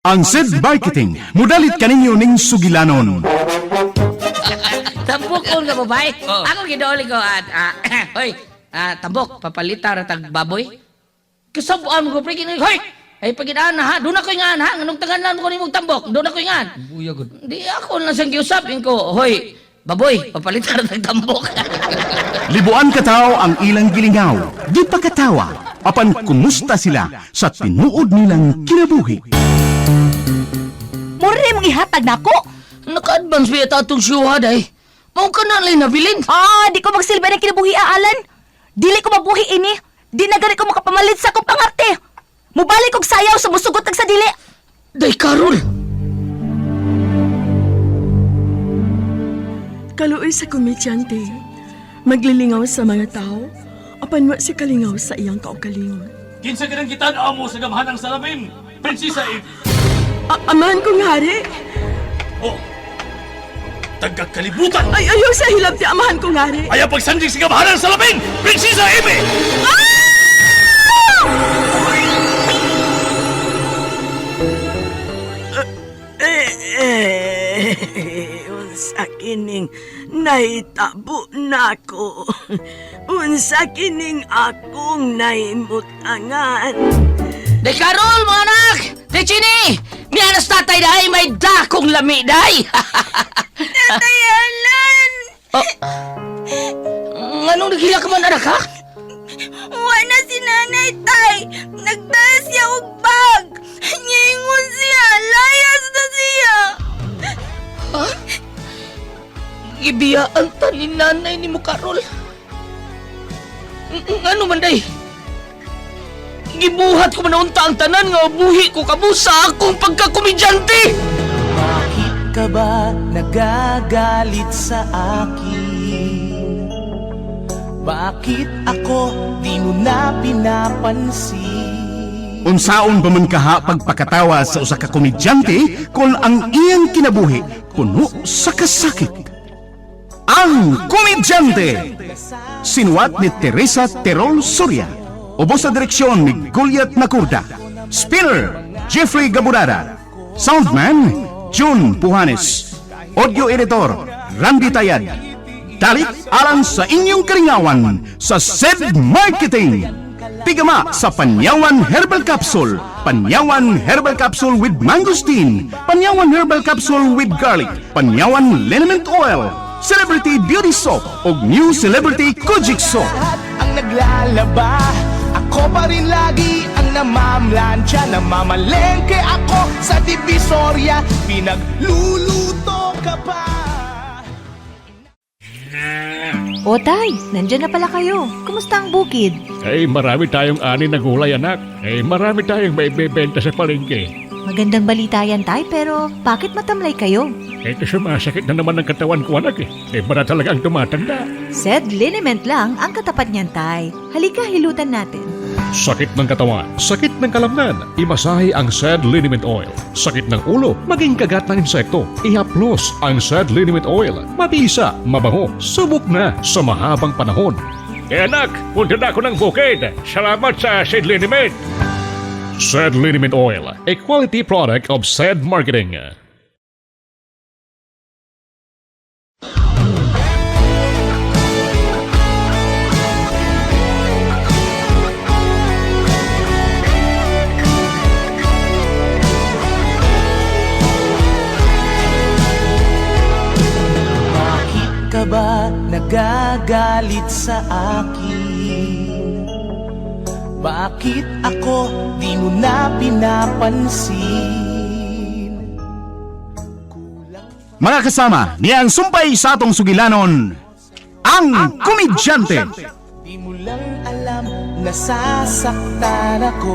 Ang SED Marketing, mudalit kaninyo ning sugilanon. Tambok ko nga babae. Oo. Ako gidauli ko at hoy, tambok papalita ra tag baboy. Kasabuan mo ko pre kini hoy. Ay pagidaan na ha, doon ako ingan ha, nganong tanganan ko nimong tambok, doon ako ingan. Buya gud. Di ako lang sang giusapin ko, hoy, baboy, papalita ra tag tambok. Libuan katao ang ilang gilingaw, di pa katawa, apan kumusta sila sa tinuod nilang kinabuhi. Mura rin mong ihatag na ako. Naka-advance ba ito itong syuha day? Mao ka na lang nabilin. Di ko magsilbi ng kinabuhi, Alan. Dili ko mabuhi ini. Di na gani ko makapamalit sa akong pangarte. Mubalik kog sayaw sa musugot sa dili. Day, Carol! Kaluoy sa komedyante, maglilingaw sa mga tao, apan wa si kalingaw sa iyang kaugalingon. Kinsa ganang gitan-aw mo sa gamhanang salamin, Prinsesa Eve. Amahan kong hari, Oh, tagakalibutan! ay ayaw sa hilab ti amahan kong hari. Ayaw pagsandig sa gamhanang salamin, Prinsesa Eve! Unsa kining naitabo nako. Unsa kining akong naimutangan. Day, Carol, mga anak! Day, Chini! Miyanas tatay dahi, may dakong lami dahi! Tatay Alan! Anong naghila ka man, anak, ha? Wala si nanay, tay. Nagdala siya og bag. Nyingon siya. Layas na siya. Ha? Ibiyaan ta ni nanay ni mo, Carol. Ano man, day? Gibuhat ko manaunta ang tanan nga buhi ko kabusa akong pagkakomedyante! Bakit ka ba nagagalit sa akin? Bakit ako di mo na pinapansin? Unsaon ba man kaha pagpakatawa sa usa ka komedyante kung ang iyang kinabuhi puno sa kasakit? Ang Komedyante! Sinuwat ni Teresa Terol Soria. Ubos sa direksyon ni Goliath Macurda. Spinner, Jeffrey Gaburada. Soundman, June Puhanes. Audio editor, Randy Tayad. Dalit alang sa inyong karingawan sa SED Marketing. Pigama sa Panyawan Herbal Capsule. Panyawan Herbal Capsule with Mangosteen. Panyawan Herbal Capsule with Garlic. Panyawan Liniment Oil. Celebrity Beauty Soap o New Celebrity Kojic Soap. Lahat ang naglalaba, ako pa rin lagi ang namamlansya. Namamalengke ako sa Divisoria, pinagluluto ka pa. O tay, nandyan na pala kayo. Kumusta ang bukid? Marami tayong ani na gulay, anak. Marami tayong maibebenta sa palengke. Magandang balita yan, tay, pero bakit matamlay kayo? Sumasakit na naman ang katawan ko, anak. Para talagang tumatanda. SED Liniment lang ang katapat niyan, tay. Halika, hilutan natin. Sakit ng katawan, sakit ng kalamnan, imasahe ang SED Liniment Oil. Sakit ng ulo, maging kagat ng insekto, ihaplos ang SED Liniment Oil. Mabisa, mabango, subok na sa mahabang panahon. Anak, punta na ako ng bukid. Salamat sa SED Liniment. SED Liniment Oil, a quality product of SED Marketing. Ka ba nagagalit sa akin? Bakit ako di mo na pinapansin? Mga kasama, niyang sumpay sa atong sugilanon, ang Komedyante. Di mo lang alam, nasasaktan ako.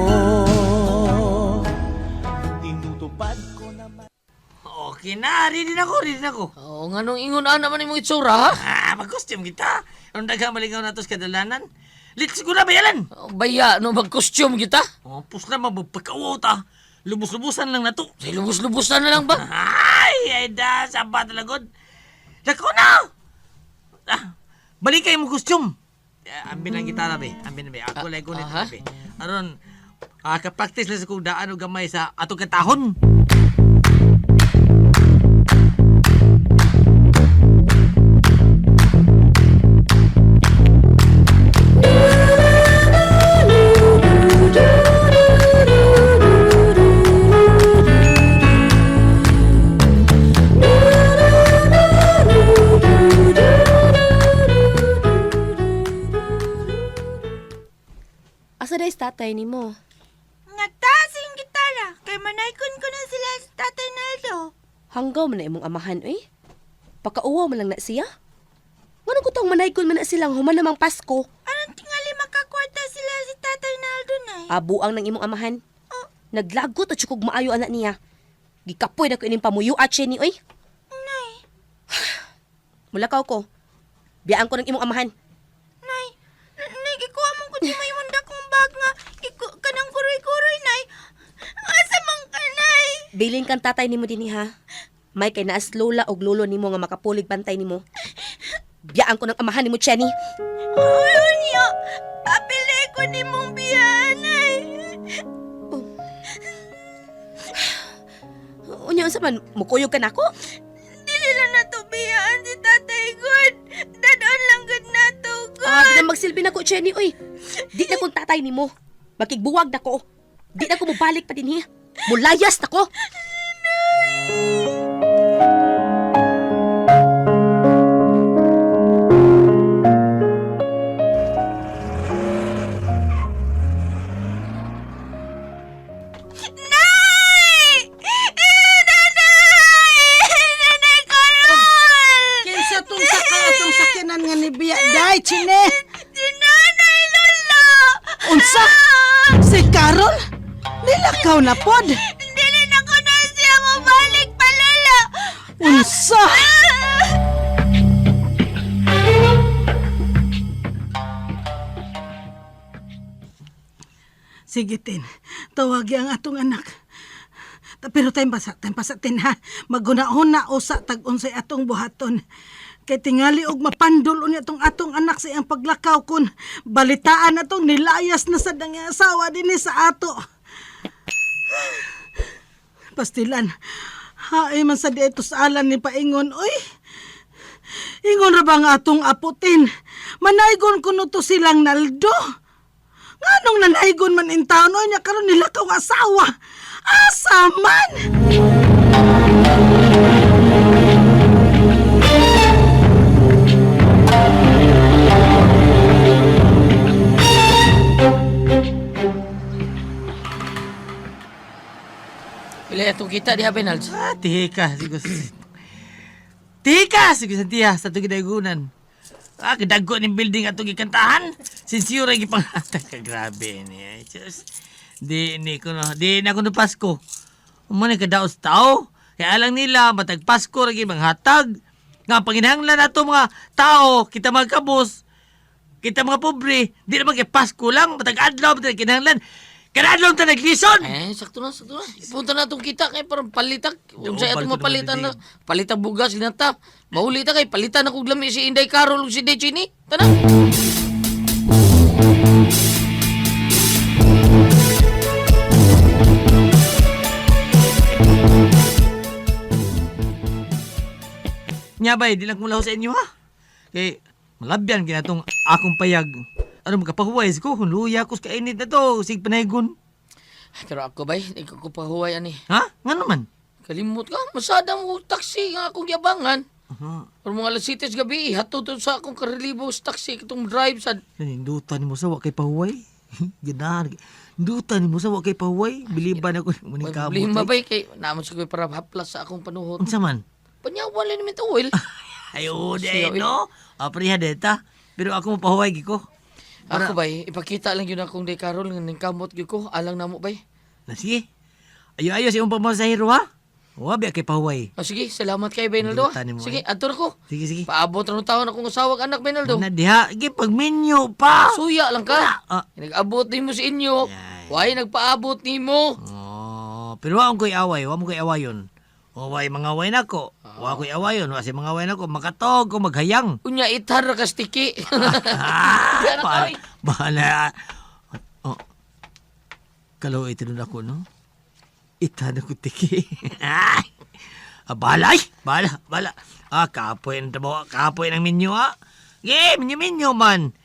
Tinutupad ko naman. Okay na, ready na ako. Oo, nga nung ingunan naman yung itsura, ha? Mag-costume kita. Ang daghang malingaw na to sa kadalanan. Let's go na, bayalan. Baya, no, mag-costume kita. Pus na, mabagpagkawo ta. Lubos-lubusan lang na to. Say, lubos-lubosan na lang ba? Ay, saba talagod. Dako na! Balik kayo mo costume. Ambin ang gitara, be. Ambin, be. Ako lang ko nito, be. Aron, kapraktis lang sa kong daan o gamay sa atong katahon. tatay nimo? Nagtasing gitara, kay manaykon ko na sila sa tatay Naldo. Hanggaw man na imong amahan, oy. Pakauwaw man lang na siya. Ngano ko tong manaykon man na silang human namang Pasko? Anong tingali makakwarta sila si tatay Naldo, nay? Abuang ng imong amahan. Naglagot at sukog maayo anak niya. Gikapoy na ko ining pamuyo at siya ni, oy. Nay, Mulakaw ko. Biyaan ko ng imong amahan. nay, gikuha mong kundi may hunda kong bag nga. Kanang kuroy-kuroy, nay. Asa mang ka, nay? Bilin kang tatay nimo dinhi ha. May kay naas lola og lolo nimo nga makapulig bantay nimo. Biyaan ko ng amahan nimo, Chenny. Ulo niyo, apili ko ni mong biyan, nay. Unya unsa man mukuyog ka nako? Dili lang na to biyaan si tatay good. Dadon lang good na to, good. Di na magsilbi nako, Chenny, oy. Di na kong tatay nimo. Makigbuwag nako. Di na ko mobalik pa dinhi. Mulayas nako. Nay! Nanay Carol! Kinsa tong saka atong sakinan nga ni Biya? Day, Chine! Si Nanay Lolo! Unsa? Si Carol? Nilakaw na pod! Dili na ko na siya mabalik pa, Lolo! Unsa? Sige, Tin. Tawagi ang atong anak. Pero tayong basa, Tin, ha? Magunahon na usa tag-unsay atong buhaton. Kay tingali og mapandol unya atong anak sa iyang paglakaw kun balitaan atong nilayas na sa dang asawa dinhi sa ato. Pastilan, haay man sa dito sa alan ni paingon, oy. Ingon ra ba nga atong aputin? Manaygon kuno to silang Naldo. Nganong nanaygon man in taon, oy, nya karon nila tong asawa. Asa man! Pila itong kita diha, Benals. Tika, siguro. Tika, siguro sa tiya, sa itong ginagunan. Kadago ng building atong gikantahan. Sinsyo rin gipangatag ka. Grabe niya. Di na ko na Pasko. Umani kadaos tao. Kaya alang nila, matag Pasko rin manghatag. Nga, panginahanglan na ito mga tao, kita mga kabos, kita mga pobre, di naman kay Pasko lang, matag adlaw, matag kinahanglan. Kanadlong ta naglison! Sakto na. Ipunta na itong kita kay parang palitak. Kung sa'yo itong palito mapalitan na, na, palitang bugas, linata. Mahuli ta kay palitan na kong lami si Inday Carol o si Dechini. Tana? Nya bay, di lang kong laho sa inyo ha. Kay malabyan kaya itong akong payag. Ano magkapahuway ko, luya ko sa kainit na to, sig panaygon. Pero ako ba, hindi ko pahuway ani. Ha? Nga naman? Kalimut ka, masada mo taxi nga akong yabangan. Pero mga alas 7 gabi, hatuto sa akong karelibo sa taxi, itong drive sa... Nanindutan mo sa wakay pahuway. Ganahan. Dutan mo sa wakay pahuway. Biliban ako ng muning kamot. Problema ba kay naman sa para haplas sa akong panuhot. Unsa man? Panyawan lang naman ito, oil. Ayo, Siya, de, no? Apriha deta. Pero ako mapahuway giko. Ako ba, ipakita lang yun akong day Carol ng kamot yun ko. Alang na mo ba? Na sige. Ayo si umpama sa hero ha. Wabi kay pahuway. Sige, salamat kay Benaldo. Dutan mo, Sige, atur ko. Sige. Paabot na ng taon akong asawag anak, Benaldo. Na diha, gi pagminyo pa. Suya lang ka. Ah. Nag-abot ni mo sa inyo. Ay. Why nagpaabot ni mo? Oh, pero wa ko'y away, wa mo ko'y awayon. O way mga away nako. Wa ko'y awayon, wa si mga away nako makatog ko maghayang. Unya itar ka stiki. Bahala. Oh. Kalau ito nun ako, no? Ita na ko tiki. Balay! Bala. Kapoy ng tabawa. Kapoy ng minyo, ha? Minyo man.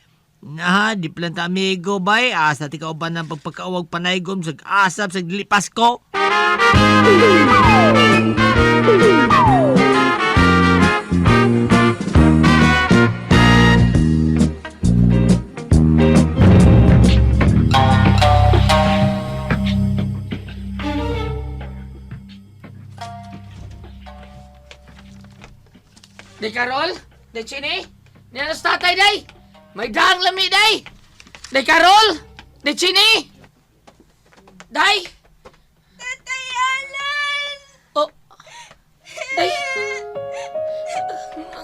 Di planta amigo, bay. Asa ti kauban ng pagpagkaawag panaygom sa asap sa dilipas ko. Day Carol? Day Chini? Niyanas tatay, day! May dahang lami, day! Day Carol? Day Chini? Day! Tatay Alan! Oh! Day!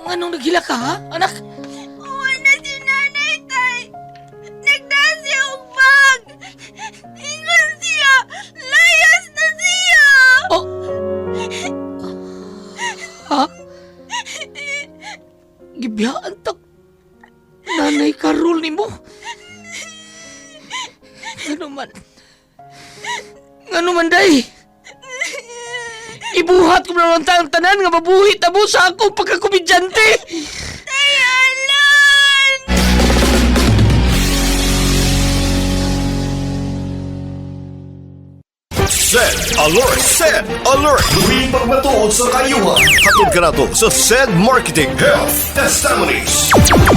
Anong nagila ka, ha? Anak? Uwa na si nanay, tay! Nagdaan siya og bag! Ingon siya! Layas na siya! Oh! Ha? Gibiyaan tak nanay Carol ni mo. Ngano man day? Ibuhat ko na lang ang tanan nga mabuhit na mo sa akong pagkakomedyante. Tay Alan! Sed Alert! Sed Alert! Luwing pagmatuod sa kayuhan. Hatod ka na to sa Sed Marketing Health Testimonies.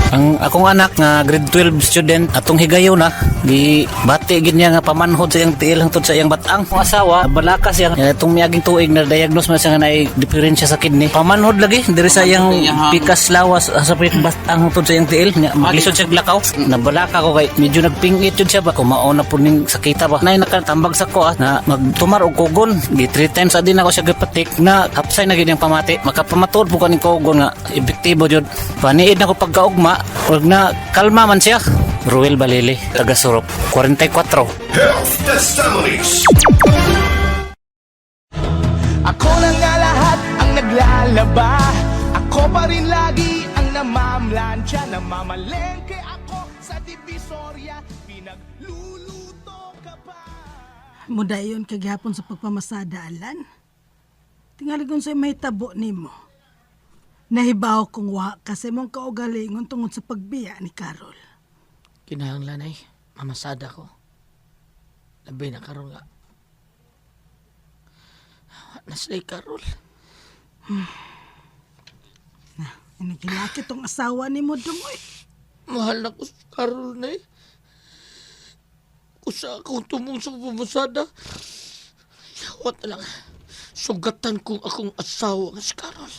Ang akong anak nga grade 12 student atong higayon na di bati gid niya nga pamanhod sa iyang tiil hangtod sa iyang batang ang asawa balaka siya itong miaging tuig na diagnose man siya nga naay diferensya sa kidney pamanhod lagi diri sa iyang pikas lawas sa batang hangtod sa iyang tiil maglisod siya glakaw nabalaka ko kay medyo nagpingit yun siya ba kumaon na po ning sakita ba nay nakatambag sa ko na magtumar og kugon di 3 times adin ako siya gipatik na hapsay na gid ang pamati makapamatud po kaning kugon nga epektibo jud paniid na ko pagkaugma wag na kalma man siya. Ruel Balili, taga Surop, 44. Health Testimonies. Ako na nga lahat ang naglalaba. Ako pa rin lagi ang namamlansya. Namamalengke ako sa Divisoria. Pinagluluto ka pa. Mudayon kagihapon sa pagpamasada, Alan. Tingali kung sa'yo may tabo ni mo. Nahibaw kong wa kasi mong kaugalingon tungod sa pagbiya ni Carol. Kinahanglan ay mamasada ko. Labi na karon nga. Naslay Carol. Inagilaki tong asawa ni mo dungoy. Mahal na ko sa Carol na eh. Kusa akong tumong sa pumasada. Yawat na lang. Sugatan kong akong asawa nga si Carol.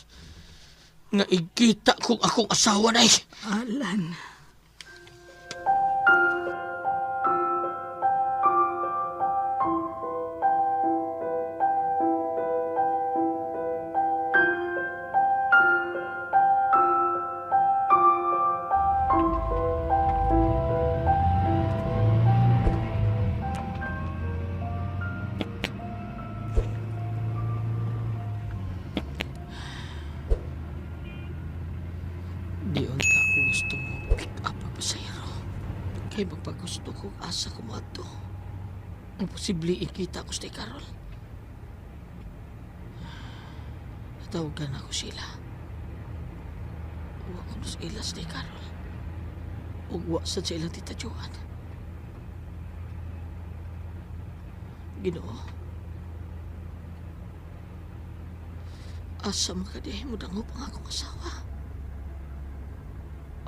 Nga ikita kong akong asawa na eh. Alan. Di unta ako gusto mo pick up ang pasayro. Kaya magpagusto ko asa ko mo ato. Ang posible ikita ko si Carol. Natawagan ako sila. Huwag ko na sila si Carol. Huwag sa sila tita Joan. Ginoo. Asa makadihay mo dango pang akong asawa.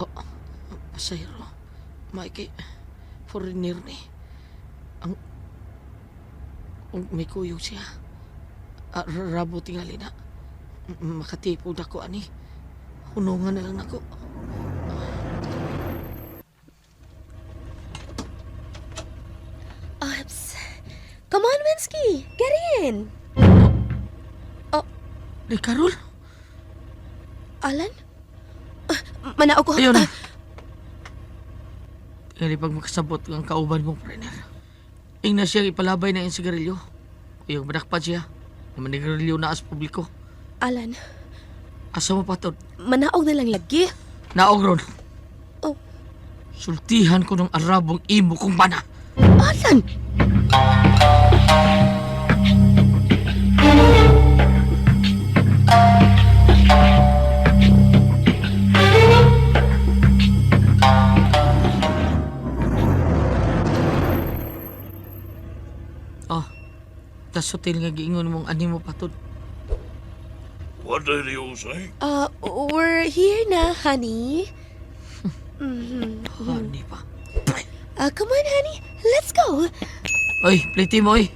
Oh, pasayro. Maiki, foreigner ni. Ang may kuyog siya. Rabo tingali na. Makatipod ako ani. Hunungan na lang ako. Ops. Come on, Winsky. Get in. Ay, Carol? Alan? Manao ko. Ayun na. Tingali pag makasabot ang kauban mong partner. Ing na siyang ipalabay na yung sigarilyo. Iyong manakpad siya. Naman nigarilyo na as publiko. Alan, Asa mo patod? manaog na lang lagi. Naog ron. Oh. Sultihan ko ng arabong imo kong bana. Alan! Oh, tas hotel nga giingon mong ani mo patod. What did you say? We're here na, honey. Mhm. Hani pa. Come on, honey. Let's go. Oy, pliti mo oy.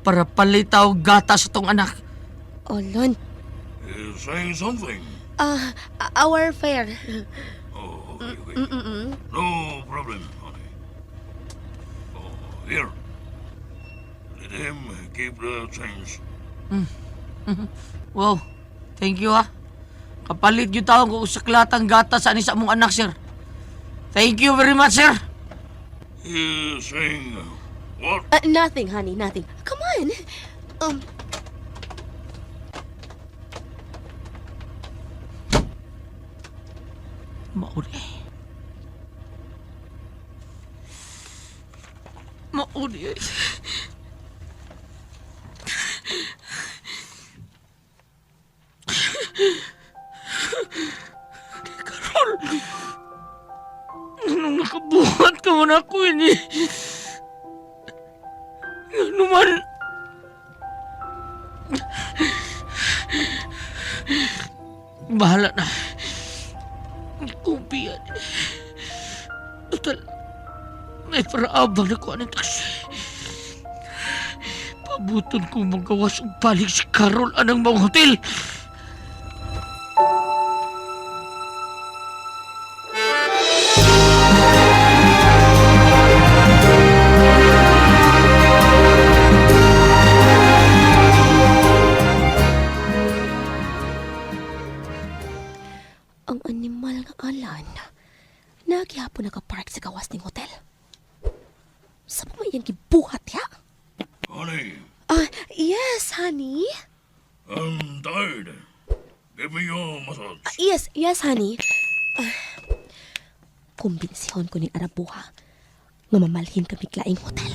Para palitaw gata sa tong anak. Alan, He's saying something. Our fare. Oh, okay. No problem, honey. Oh, here. Let him keep the change. Wow, thank you ha. Kapalit yung taong kung saklatang gata sa anis mong anak, sir. Thank you very much, sir. He is saying, what? Nothing, honey, nothing. Come on. Mauli. Mauli. Carol! Anong nakabuhat ka man ako ini? Ano man? Bahala na. Kupian. Total, may paraabang na ko anong taksi. Pabuton ko magawas ang balik si Carol anang mga hotel. Ang animal nga alan, nagyapon nakapark sa gawas ng hotel. Sa pa may iyang gibuhat, ya? Honey, Yes, honey. I'm tired. Give me your massage. Yes, honey. Kumbinsiyon ko ni Arabuha nga mamalhin kami klaing hotel.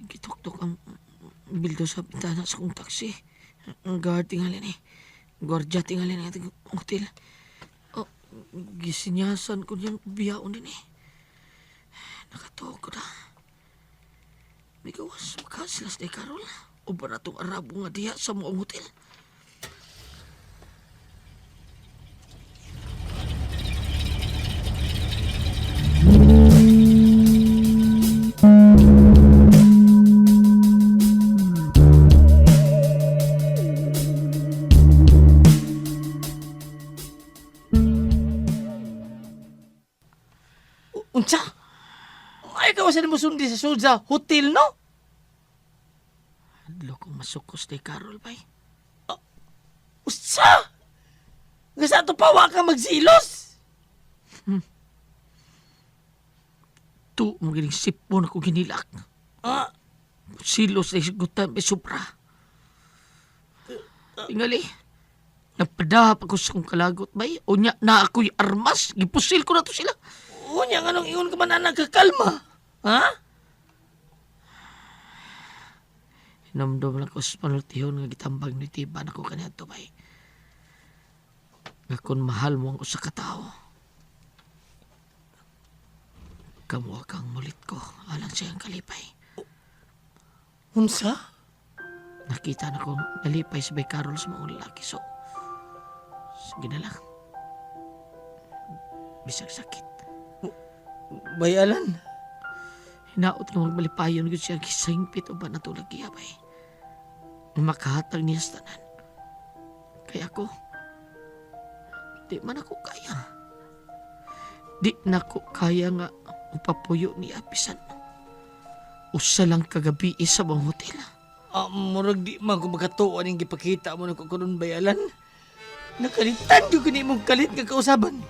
Gitok-tok ang bildo sa bintana sa kong taksi. Ang guard tingali ni. Gwardiya tingali ni ating hotel. Gisinyasan ko niyang biyaon din eh. Nakatuog ko na. May gawas makasilas ni Carol. O ba na itong Arabo nga diya sa muong hotel? Unsa? Ay, kawasan mo sundi sa Soja Hotel, no? Hadlo kong masukos ni Carol, bay. Unsa? Nga sa ito pa, ka magsilos? Tu, magaling sipon ako ginilak. Silos na isigutan, may sobra. Tingali, nagpadahap ako sa kong kalagot, bay. O niya na ako'y armas, gipusil ko na to sila. Unya, anong ingon ka man na nagkakalma? Ha? Hinamdom lang ko sa panultihon nga gitambag ni Tiba na ko kanya ito, bay. Nga kung mahal mo ang usa ka tao, kamuha kang mulit ko alang siyang kalipay. Unsa? Nakita na kong nalipay si Bay Carol sa mga lalaki, so sige na lang. Bisag sakit. Bayalan. Hinaot nga magmalipayon ko siya kisingpit o ba natulag iya, bay. Makahatag niya sa tanan. Kaya ako, di man ako kaya. Di na ko kaya nga upapuyo ni Apisan. Usa lang kagabi sa mga hotel. Murag di man ko magkatuan yung gipakita mo na kukunon bayalan. Nakalitan yung gani mong kalit nga kausaban.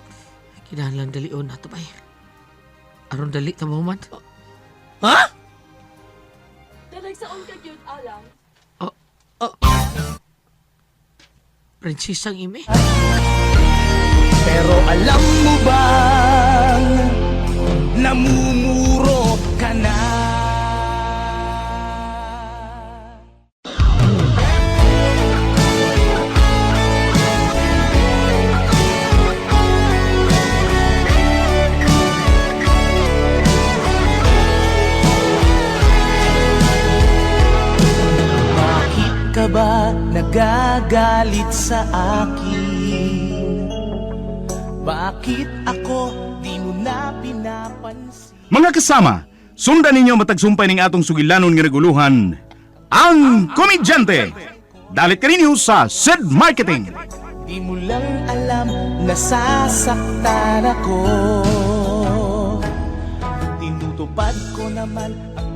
Kinahanglan dalion na ito, bay. Aron dali ta mo man. Ha? Dalagsaon ka gyud alang. Prinsesang Ime. Pero alam mo bang namumuro ka na? Bakit ka ba nagagalit sa akin? Bakit ako di mo na pinapansin? Mga kasama, sundan ninyo matagsumpay ning atong sugilanon nga reguluhan, ang komedyante. Dalit ka ninyo sa SED Marketing. Di mo lang alam, nasasaktan ako. Tinutupad ko naman ang